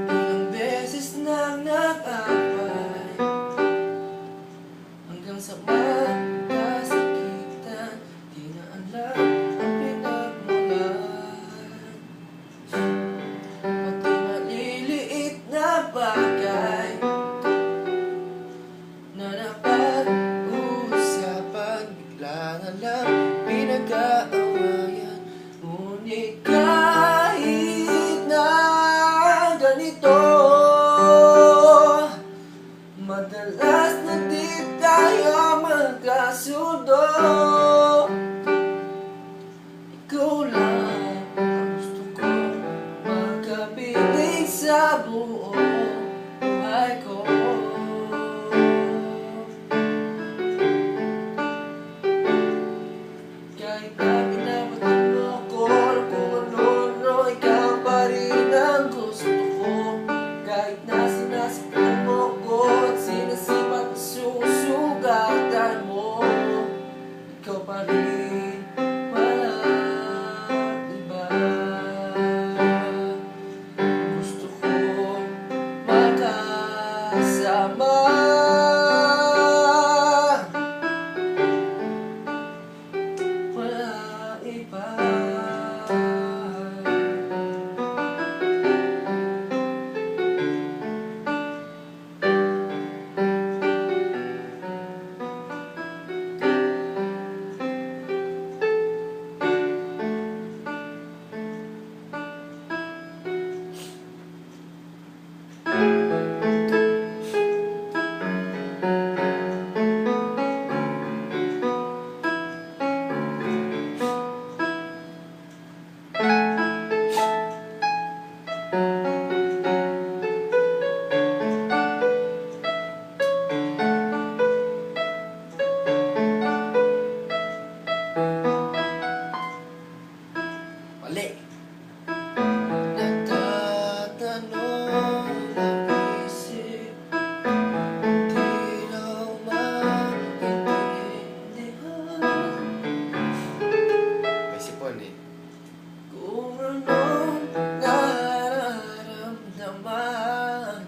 Ilang beses nang nag-away hanggang sa magkasakitan, di na alam ang pinagmulan. Pati maliliit na bagay na napag-uusapan, bigla na lang pinag-aawayan. Ngunit kahit na ganito, madalas na di tayo magkasundo. Ikaw lang ang gusto ko makapiling sa buong buhay ko. Kahit na pinapatid mo ko kung ano-ano, ikaw pa rin ang gusto ko. Kahit na sinasaktan mo ko at sinasipat at susugatan mo, ikaw pa rin, walang iba. Gusto ko makasama, walang iba. Mali. Nagtatanong ang isip, di raw maintindihan May sipon eh. kung anong nararamdaman.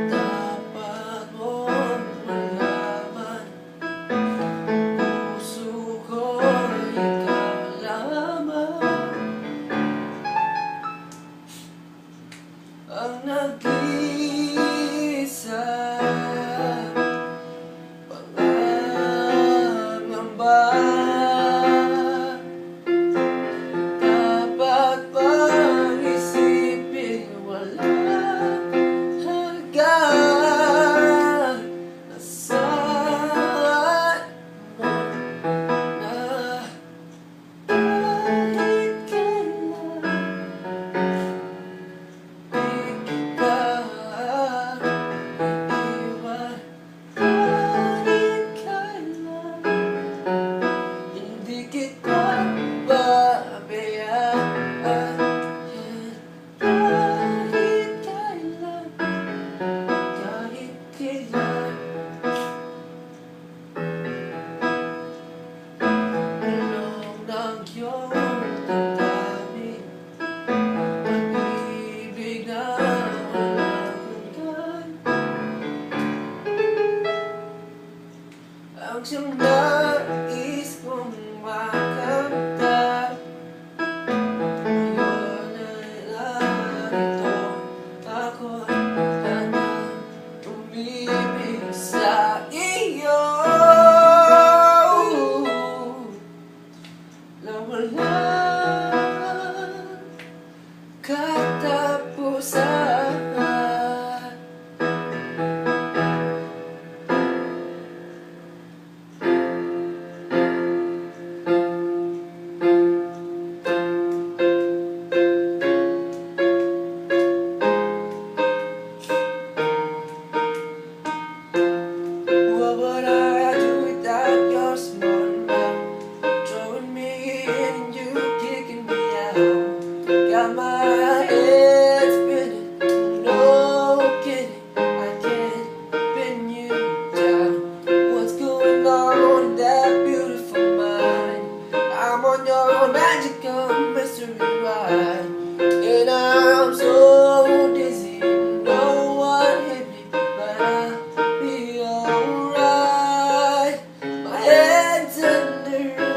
Dapat mong malaman, puso ko ikaw lamang ang nag-iisa. Pangangamba, dapat bang isipin walang hanggan? Nasaan mo na kahit kailan di kita iiwan, kahit kailan hindi kita babayaan. Kahit kailan, kahit kailan, along ng iyong damdamin, pag-ibig na walang hanggan, ang siyang nais kong makamtan. Ngayon ay narito ako na umibig sa iyo, na walang katapusan. nursery rhyme. And I'm so dizzy, no one hit me, but I'll be alright. My head's under